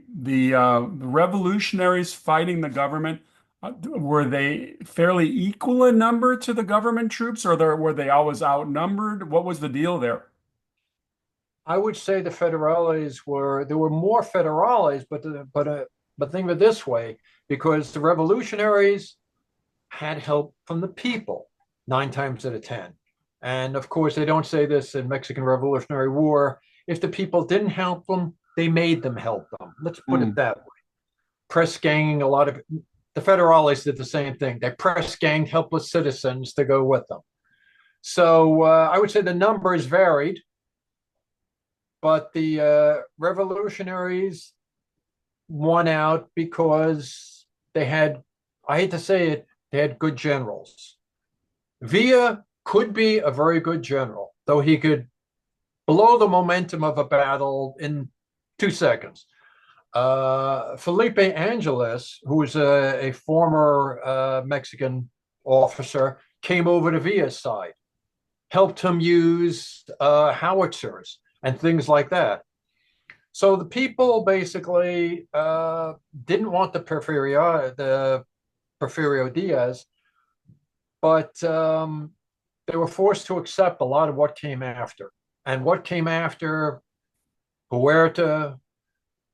revolutionaries fighting the government? Were they fairly equal in number to the government troops, or were they always outnumbered? What was the deal there? I would say the Federales there were more Federales, but think of it this way, because the revolutionaries had help from the people 9 times out of 10. And of course, they don't say this in Mexican Revolutionary War. If the people didn't help them, they made them help them. Let's put it Hmm. that way. Press ganging, a lot of the Federales did the same thing. They press ganged helpless citizens to go with them. So I would say the numbers varied, but the revolutionaries won out because they had, I hate to say it, they had good generals. Villa could be a very good general, though he could blow the momentum of a battle in 2 seconds. Felipe Angeles, who was a former Mexican officer, came over to Villa's side, helped him use howitzers and things like that. So the people basically didn't want the Porfirio Diaz, but they were forced to accept a lot of what came after. And what came after Huerta,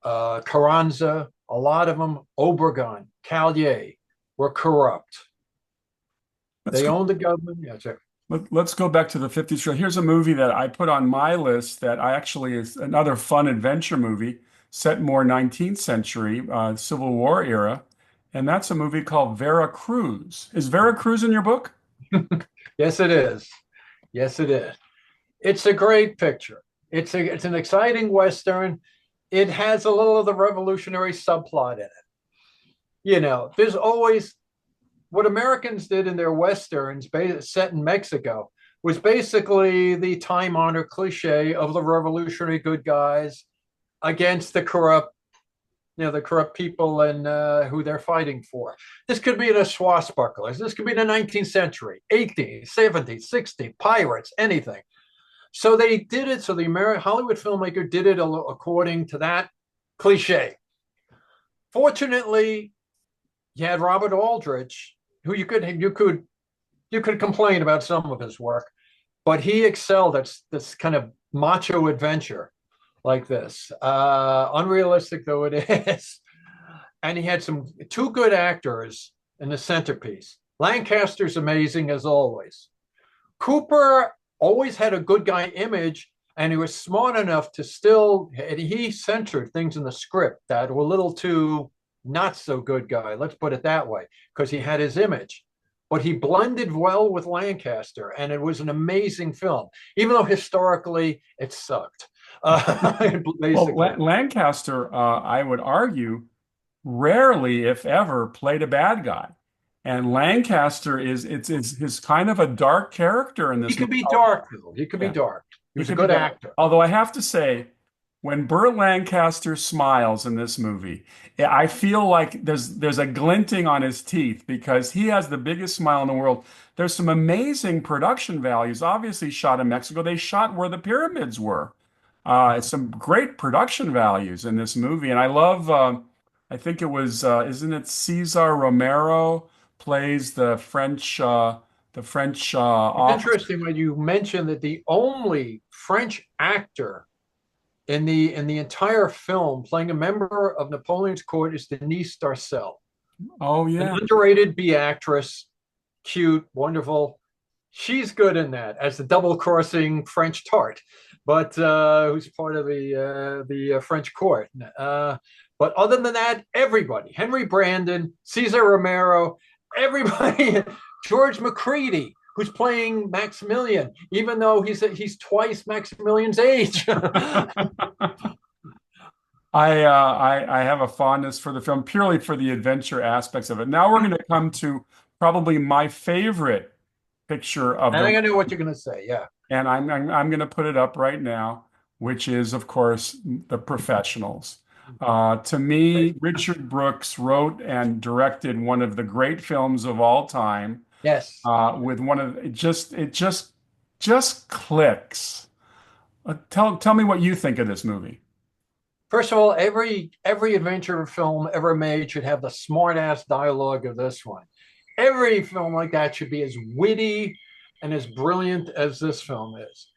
Carranza, a lot of them, Obregon, Callier, were corrupt. Let's They go, owned the government. Yeah, sure. let's go back to the 50s. So here's a movie that I put on my list that I actually is another fun adventure movie set more 19th century, Civil War era. And that's a movie called Vera Cruz. Is Vera Cruz in your book? Yes, it is. Yes, it is. It's a great picture. It's an exciting Western. It has a little of the revolutionary subplot in it. There's always what Americans did in their Westerns set in Mexico was basically the time honored cliche of the revolutionary good guys against the corrupt people and who they're fighting for. This could be the swashbucklers. This could be the 19th century, 80s, 70s, 60s, pirates, anything. So they did it. So the American Hollywood filmmaker did it according to that cliche. Fortunately, you had Robert Aldrich, who you could complain about some of his work, but he excelled at this kind of macho adventure like this, unrealistic though it is. And he had two good actors in the centerpiece. Lancaster's amazing as always. Cooper always had a good guy image, and he was smart enough to he censored things in the script that were a little too not so good guy, let's put it that way, because he had his image. But he blended well with Lancaster, and it was an amazing film, even though historically it sucked. Well, Basically. Lancaster, I would argue, rarely, if ever, played a bad guy. And Lancaster is his kind of a dark character in He this could movie. be dark, though. He could be Yeah, dark. He he was a could be good dark. actor. Although I have to say, when Burt Lancaster smiles in this movie, I feel like there's a glinting on his teeth because he has the biggest smile in the world. There's some amazing production values. Obviously, shot in Mexico. They shot where the pyramids were. It's some great production values in this movie, and I love. I think it was, isn't it Cesar Romero plays the French It's officer. interesting when you mention that the only French actor in the entire film playing a member of Napoleon's court is Denise Darcel, Oh an yeah, underrated B actress, cute, wonderful. She's good in that as the double-crossing French tart, but who's part of the French court. But other than that, everybody, Henry Brandon, Cesar Romero, everybody, George McCready, who's playing Maximilian, even though he's twice Maximilian's age. I have a fondness for the film purely for the adventure aspects of it. Now we're going to come to probably my favorite picture of And the, I know what you're going to say. Yeah. and I'm going to put it up right now, which is of course The Professionals. To me, Richard Brooks wrote and directed one of the great films of all time. Yes. With one of it just clicks. Tell me what you think of this movie. First of all, every adventure film ever made should have the smart ass dialogue of this one. Every film like that should be as witty and as brilliant as this film is.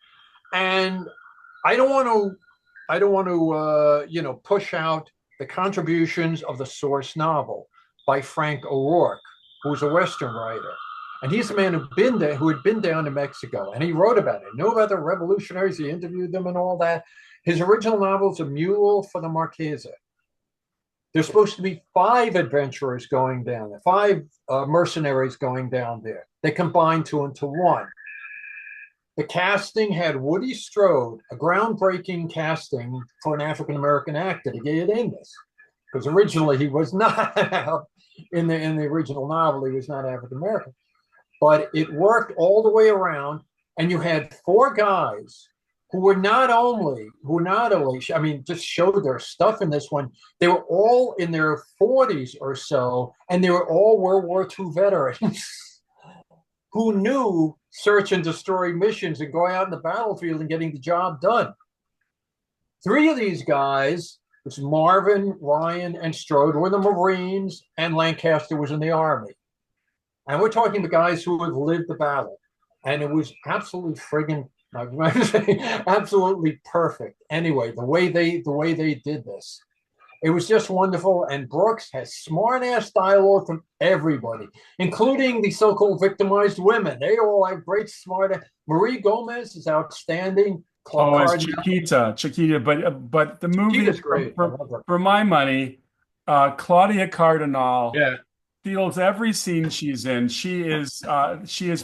And I don't want to push out the contributions of the source novel by Frank O'Rourke, who's a Western writer. And he's a man who had been down to Mexico, and he wrote about it. Knew about the revolutionaries. He interviewed them and all that. His original novel is A Mule for the Marquesa. There's supposed to be 5 adventurers going down there, 5 mercenaries going down there. They combined 2 into 1. The casting had Woody Strode, a groundbreaking casting for an African American actor to get in this, because originally he was not in the original novel he was not African American, but it worked all the way around, and you had four guys who were not only I mean just showed their stuff in this one. They were all in their 40s or so, and they were all World War II veterans who knew search and destroy missions and going out in the battlefield and getting the job done. Three of these guys, it's Marvin, Ryan, and Strode, were the Marines, and Lancaster was in the Army. And we're talking about guys who have lived the battle. And it was absolutely friggin' absolutely perfect. Anyway, the way they did this, it was just wonderful. And Brooks has smart ass dialogue from everybody, including the so-called victimized women. They all have great smart. Marie Gomez is outstanding. Oh, as Cardinal Chiquita, but the movie is great. I love her. for my money, Claudia Cardinal Yeah. steals every scene she's in. She is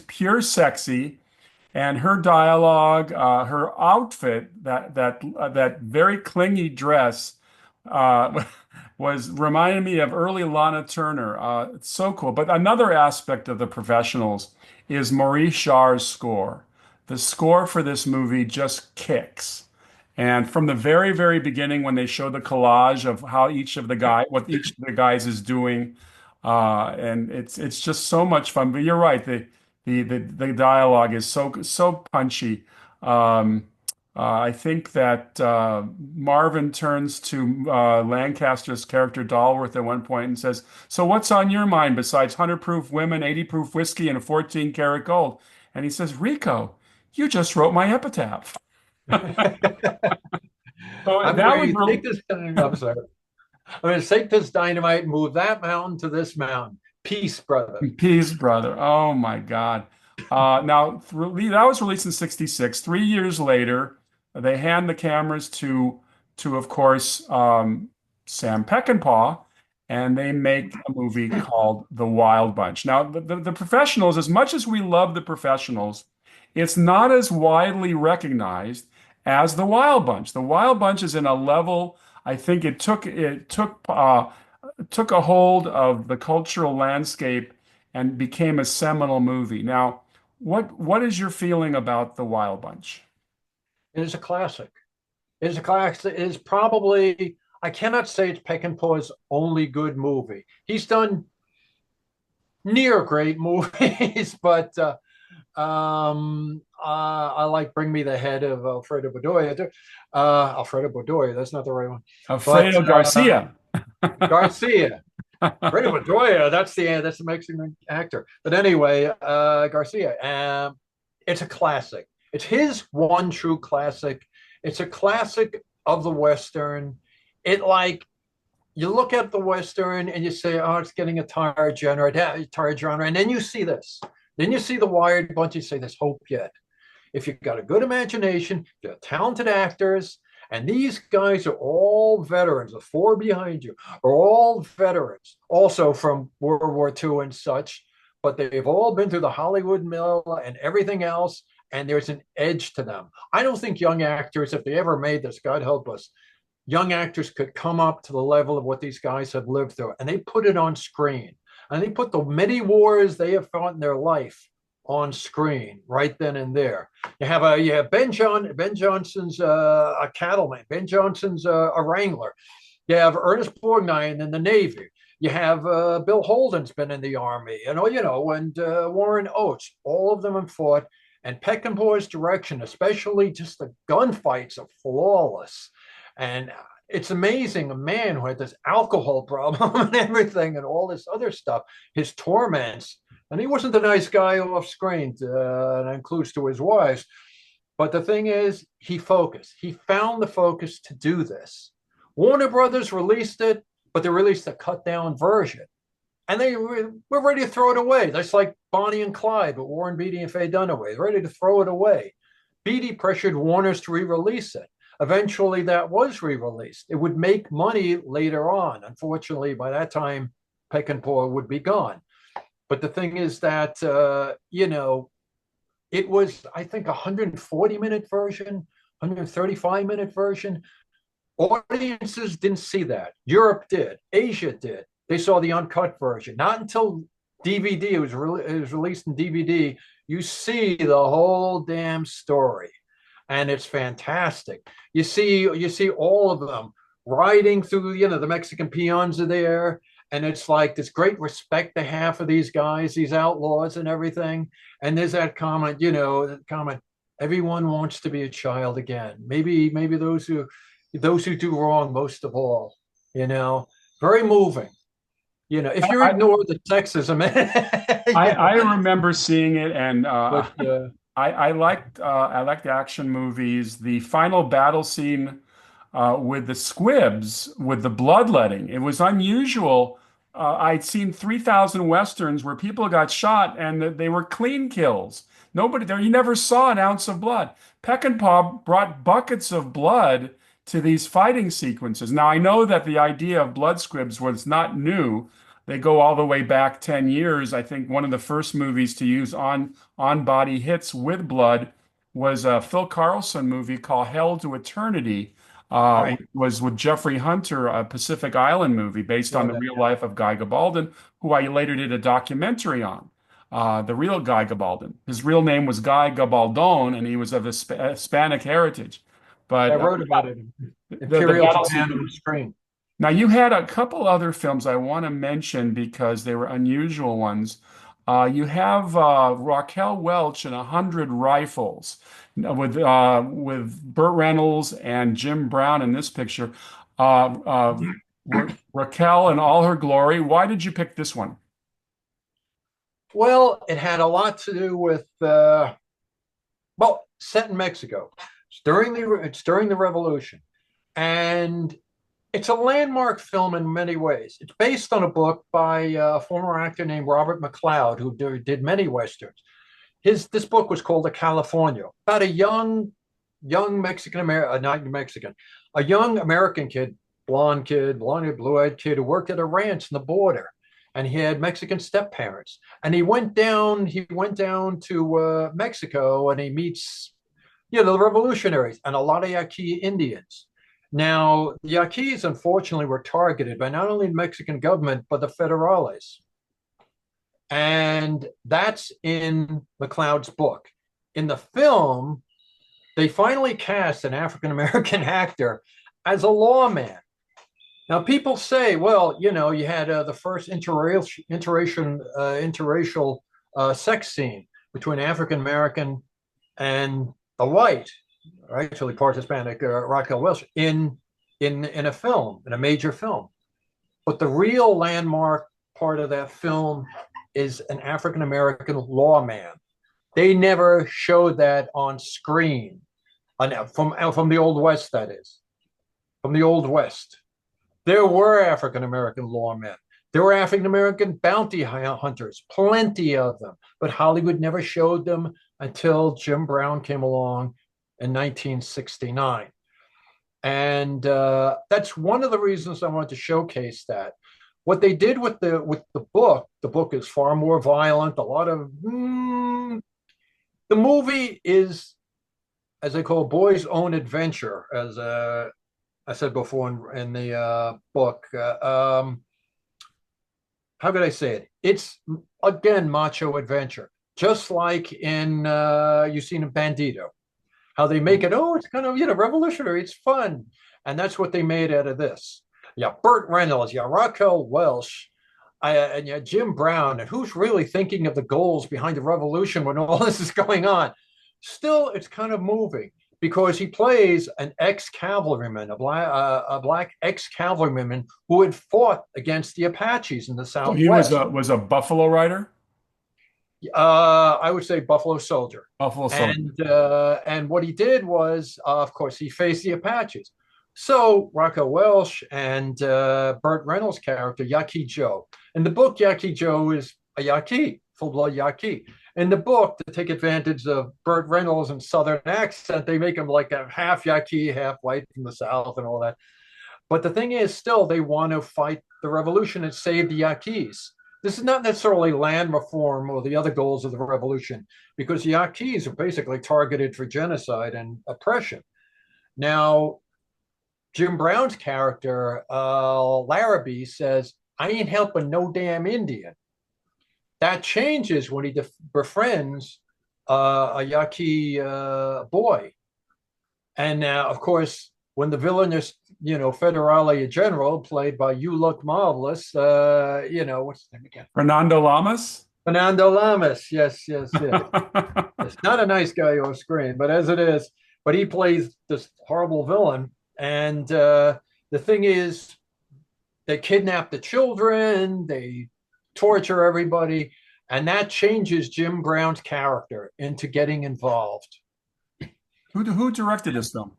pure sexy, and her dialogue, her outfit, that very clingy dress, uh, was reminding me of early Lana Turner. It's so cool. But another aspect of The Professionals is Maurice Jarre's score. The score for this movie just kicks. And from the very, very beginning, when they show the collage of how what each of the guys is doing, and it's just so much fun. But you're right, the dialogue is so punchy. Um, I think that Marvin turns to Lancaster's character Dalworth at one point and says, "So what's on your mind besides 100 proof women, 80 proof whiskey, and a 14 karat gold?" And he says, "Rico, you just wrote my epitaph." So I'm that going would to take this. I'm sorry. I'm going to take this dynamite, move that mountain to this mountain. Peace, brother. Peace, brother. Oh my God. Now that was released in '66. 3 years later, they hand the cameras to of course Sam Peckinpah, and they make a movie called The Wild Bunch. Now, the Professionals, as much as we love The Professionals, it's not as widely recognized as The Wild Bunch. The Wild Bunch is in a level. I think it took a hold of the cultural landscape and became a seminal movie. Now, what is your feeling about The Wild Bunch? It is a classic. It is a classic. It is probably, I cannot say it's Peckinpah's only good movie. He's done near great movies, but I like Bring Me the Head of Alfredo Bedoya. Alfredo Bedoya, that's not the right one. But Alfredo Garcia. Garcia. Alfredo Bedoya, that's the Mexican actor. But anyway, Garcia. It's a classic. It's his one true classic. It's a classic of the Western. It like you look at the Western and you say, oh, it's getting a tired genre. And then you see this. Then you see the Wired Bunch, you say, there's hope yet. If you've got a good imagination, you've got talented actors, and these guys are all veterans. The four behind you are all veterans, also from World War II and such, but they've all been through the Hollywood mill and everything else, and there's an edge to them. I don't think young actors, if they ever made this, God help us, young actors could come up to the level of what these guys have lived through, and they put it on screen. And they put the many wars they have fought in their life on screen right then and there. You have Ben Johnson's a cattleman. Ben Johnson's a wrangler. You have Ernest Borgnine in the Navy. You have Bill Holden's been in the Army, and Warren Oates. All of them have fought. And Peckinpah's direction, especially just the gunfights, are flawless. And it's amazing, a man who had this alcohol problem and everything and all this other stuff, his torments. And he wasn't a nice guy off screen, and includes to his wives. But the thing is, he focused. He found the focus to do this. Warner Brothers released it, but they released a cut down version. And they were ready to throw it away. That's like Bonnie and Clyde, but Warren Beatty and Faye Dunaway, ready to throw it away. Beatty pressured Warner's to re-release it. Eventually, that was re-released. It would make money later on. Unfortunately, by that time, Peckinpah would be gone. But the thing is that, It was, I think, a 140-minute version, 135-minute version. Audiences didn't see that. Europe did. Asia did. They saw the uncut version. Not until DVD, it was released in DVD, you see the whole damn story. And it's fantastic. You see all of them riding through, the Mexican peons are there. And it's like this great respect they have for these guys, these outlaws and everything. And there's that comment, everyone wants to be a child again. Maybe those who do wrong most of all, you know, very moving. If you I, ignore the sexism, I remember seeing it, and but I liked action movies. The final battle scene with the squibs, with the bloodletting, it was unusual. I'd seen 3,000 westerns where people got shot and they were clean kills. Nobody there, you never saw an ounce of blood. Peckinpah brought buckets of blood to these fighting sequences. Now, I know that the idea of blood squibs was not new. They go all the way back 10 years. I think one of the first movies to use on-body hits with blood was a Phil Carlson movie called Hell to Eternity. oh, It was with Jeffrey Hunter, a Pacific Island movie based on saw the that. real life of Guy Gabaldon, who I later did a documentary on. The real Guy Gabaldon. His real name was Guy Gabaldon, and he was of Hispanic heritage. I But wrote about it in the Imperial battle Japan on scene. the screen. Now, you had a couple other films I want to mention because they were unusual ones. You have Raquel Welch and 100 Rifles with Burt Reynolds and Jim Brown in this picture. Raquel in all her glory. Why did you pick this one? Well, it had a lot to do with set in Mexico. It's during the Revolution, and it's a landmark film in many ways. It's based on a book by a former actor named Robert McLeod, who did many westerns. This book was called A California, about a young Mexican American, not Mexican, a young American kid, blonde, blue-eyed kid who worked at a ranch in the border, and he had Mexican step parents. And he went down to Mexico, and he meets the revolutionaries and a lot of Yaqui Indians. Now, the Yaquis, unfortunately, were targeted by not only the Mexican government, but the federales. And that's in McLeod's book. In the film, they finally cast an African American actor as a lawman. Now, people say, well, you had the first interracial sex scene between African American and the white, actually part Hispanic, Raquel Welch, in a film, in a major film. But the real landmark part of that film is an African American lawman. They never showed that on screen, from the Old West, that is, from the Old West. There were African American lawmen. There were African American bounty hunters, plenty of them, but Hollywood never showed them until Jim Brown came along in 1969. And that's one of the reasons I wanted to showcase that. What they did the book is far more violent. A lot of the movie is, as they call, boy's own adventure, as I said before in the book. How could I say it? It's again macho adventure, just like in you've seen in Bandido, how they make it. Oh, it's kind of revolutionary. It's fun, and that's what they made out of this. Yeah, Burt Reynolds, yeah, Raquel Welch, and yeah, Jim Brown, and who's really thinking of the goals behind the revolution when all this is going on? Still, it's kind of moving because he plays an ex-cavalryman, a black ex-cavalryman who had fought against the Apaches in the So he was Southwest. a Buffalo Rider, I would say Buffalo Soldier. Buffalo Soldier. And what he did was, of course, he faced the Apaches. So Rocco Welsh and Burt Reynolds' character, Yaqui Joe. In the book, Yaqui Joe is a Yaqui, full-blood Yaqui. In the book, to take advantage of Burt Reynolds' and Southern accent, they make him like a half Yaqui, half white from the South and all that. But the thing is, still, they want to fight the revolution and save the Yaquis. this is not necessarily land reform or the other goals of the revolution, because the Yaquis are basically targeted for genocide and oppression. Now, Jim Brown's character, Larrabee, says, I ain't helping no damn Indian. That changes when he befriends a Yaqui boy. And now, of course, when the villainous, Federalia general, played by You Look Marvelous, what's his name again? Fernando Lamas? Fernando Lamas. Yes, yes, yes. It's not a nice guy on screen, but as it is, but he plays this horrible villain. And the thing is, they kidnap the children, they torture everybody, and that changes Jim Brown's character into getting involved. Who directed this film?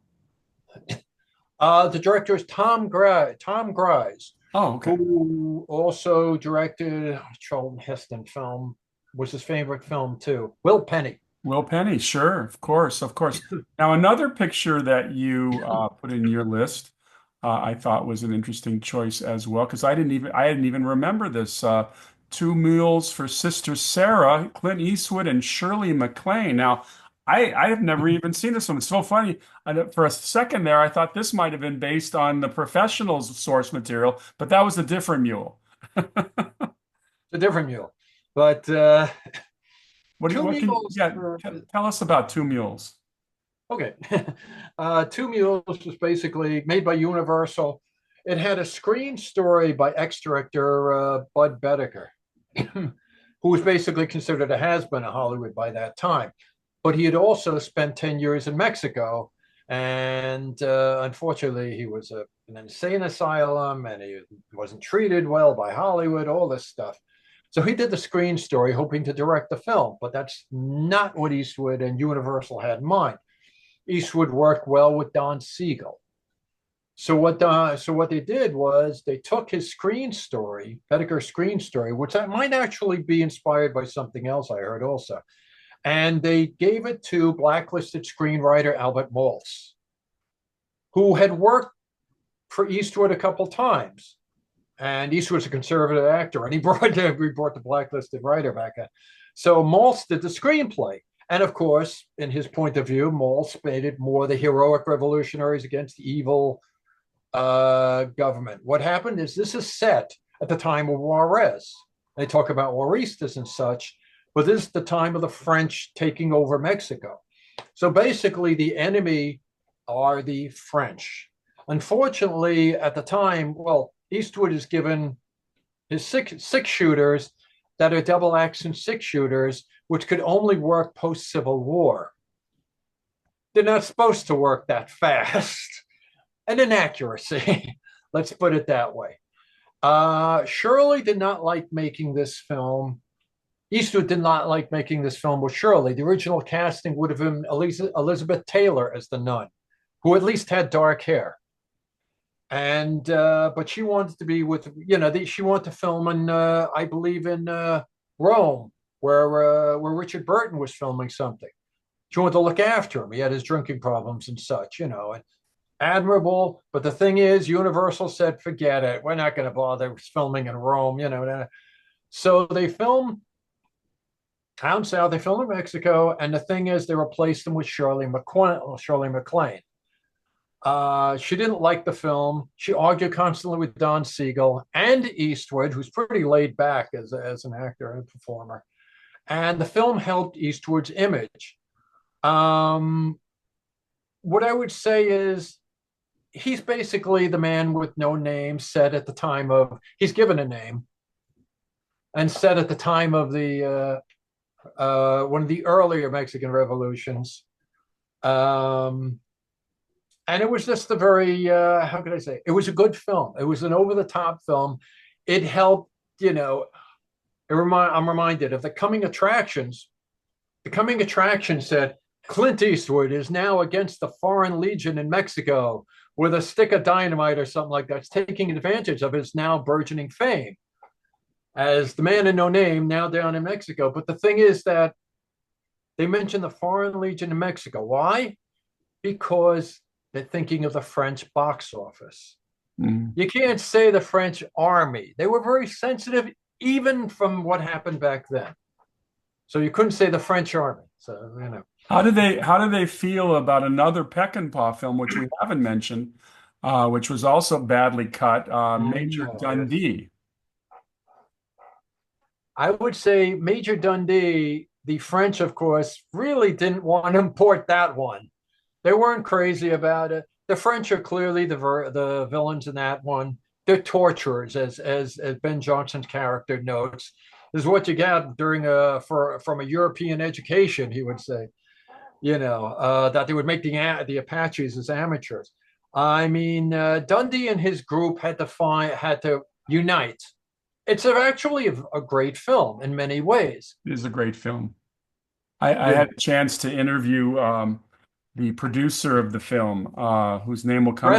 The director is Tom Grise, Oh, okay. who also directed a Charlton Heston film, was his favorite film too. Will Penny. Will Penny, sure, of course, of course. Now, another picture that you put in your list, I thought was an interesting choice as well, because I didn't even remember this. Two Mules for Sister Sarah, Clint Eastwood and Shirley MacLaine. Now, I have never even seen this one. It's so funny. For a second there, I thought this might have been based on the Professional's source material, but that was a different mule. It's a different mule, but Two What can Mules yeah, for tell us about Two Mules? okay. Two Mules was basically made by Universal. It had a screen story by ex-director Bud Bedecker, who was basically considered a has-been in Hollywood by that time. But he had also spent 10 years in Mexico. And unfortunately, he was an insane asylum and he wasn't treated well by Hollywood, all this stuff. So he did the screen story hoping to direct the film, but that's not what Eastwood and Universal had in mind. Eastwood worked well with Don Siegel. So what they did was they took his screen story, Pedicur's screen story, which that might actually be inspired by something else I heard also, and they gave it to blacklisted screenwriter Albert Maltz, who had worked for Eastwood a couple times. And Eastwood's a conservative actor, and he brought the blacklisted writer back in. So Maltz did the screenplay. And of course, in his point of view, Maltz made it more the heroic revolutionaries against the evil government. What happened is this is set at the time of Juarez. They talk about Juaristas and such, but this is the time of the French taking over Mexico. So basically, the enemy are the French. Unfortunately, at the time, well, Eastwood is given his six shooters that are double action six shooters, which could only work post Civil War. They're not supposed to work that fast. An inaccuracy, let's put it that way. Shirley did not like making this film. Eastwood did not like making this film with Shirley. The original casting would have been Elizabeth Taylor as the nun, who at least had dark hair. And but she wanted to be with, she wanted to film in, I believe, in Rome, where Richard Burton was filming something. She wanted to look after him. He had his drinking problems and such, and admirable. But the thing is, Universal said, forget it. We're not going to bother filming in Rome, So they filmed down south. They filmed in Mexico. And the thing is, they replaced them with Shirley MacLaine. She didn't like the film. She argued constantly with Don Siegel and Eastwood, who's pretty laid back as an actor and performer. And the film helped Eastwood's image. What I would say is he's basically the man with no name, said at the time of, he's given a name, and said at the time of the one of the earlier Mexican revolutions. And it was just a very, how could I say? It was a good film. It was an over-the-top film. It helped, I'm reminded of the coming attractions. The coming attraction said, Clint Eastwood is now against the Foreign Legion in Mexico with a stick of dynamite or something like that. It's taking advantage of his now burgeoning fame as the man in no name now down in Mexico. But the thing is that they mention the Foreign Legion in Mexico. Why? Because they're thinking of the French box office. You can't say the French army. They were very sensitive even from what happened back then. So you couldn't say the French army. So, How do they feel about another Peckinpah film, which we haven't mentioned, which was also badly cut, Major yes. Dundee? I would say Major Dundee, the French, of course, really didn't want to import that one. They weren't crazy about it. The French are clearly the villains in that one. They're torturers, as Ben Johnson's character notes. This is what you get during from a European education, he would say. That they would make the Apaches as amateurs. I mean, Dundee and his group had to unite. It's actually a great film in many ways. It is a great film. I You had know, a chance to interview the producer of the film, whose name will come.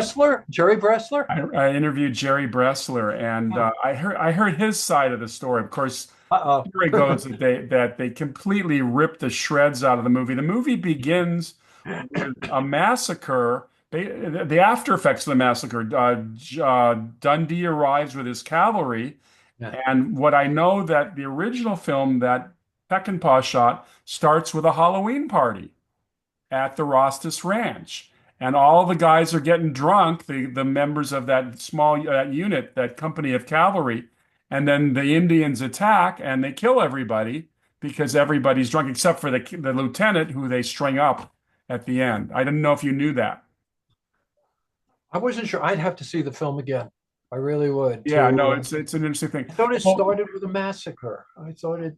Jerry Bressler. I interviewed Jerry Bressler, and I heard his side of the story. Of course, Uh the story goes that they completely ripped the shreds out of the movie. The movie begins with a massacre. The after effects of the massacre. Dundee arrives with his cavalry, yeah. and what I know that the original film that Peckinpah shot starts with a Halloween party at the Rostas Ranch. And all the guys are getting drunk, the members of that small unit, that company of cavalry. And then the Indians attack and they kill everybody because everybody's drunk except for the lieutenant who they string up at the end. I didn't know if you knew that. I wasn't sure. I'd have to see the film again. I really would. Yeah, no, it's an interesting thing. I thought it Well, started with a massacre. I thought it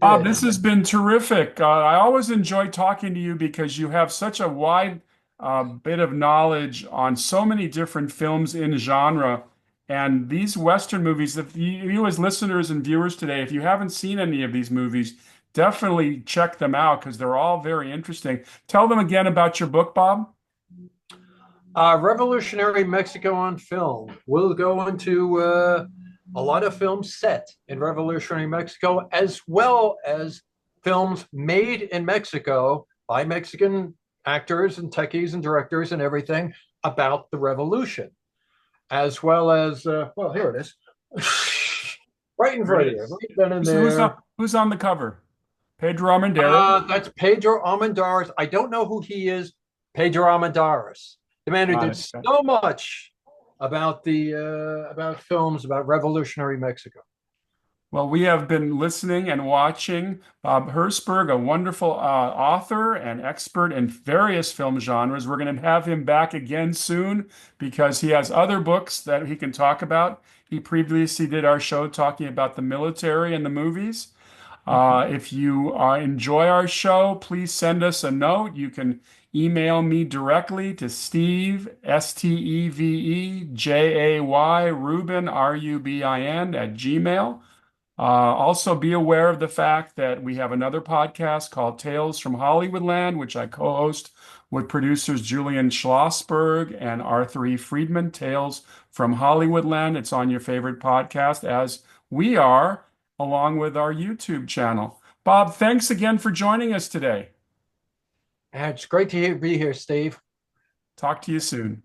Bob, did. this And has been terrific. I always enjoy talking to you because you have such a wide bit of knowledge on so many different films in genre. And these Western movies, if you as listeners and viewers today, if you haven't seen any of these movies, definitely check them out because they're all very interesting. Tell them again about your book, Bob. Revolutionary Mexico on film. We'll go into a lot of films set in revolutionary Mexico, as well as films made in Mexico by Mexican actors and techies and directors and everything about the revolution, as well as, well, here it is. Right in There front it of you, is. right then and Who's on, there. who's on the cover? Pedro Armendariz. That's Pedro Almendarez. I don't know who he is. Pedro Almendarez, the man who Got did it. so much about the about films about revolutionary Mexico. Well, we have been listening and watching Bob Herzberg, a wonderful author and expert in various film genres. We're going to have him back again soon because he has other books that he can talk about. He previously did our show talking about the military and the movies. If you enjoy our show, please send us a note. You can email me directly to Steve, Stevejay, Rubin, Rubin, at Gmail. Also, be aware of the fact that we have another podcast called Tales from Hollywoodland, which I co-host with producers Julian Schlossberg and Arthur E. Friedman. Tales from Hollywoodland. It's on your favorite podcast, as we are, along with our YouTube channel. Bob, thanks again for joining us today. And it's great to be here, Steve. Talk to you soon.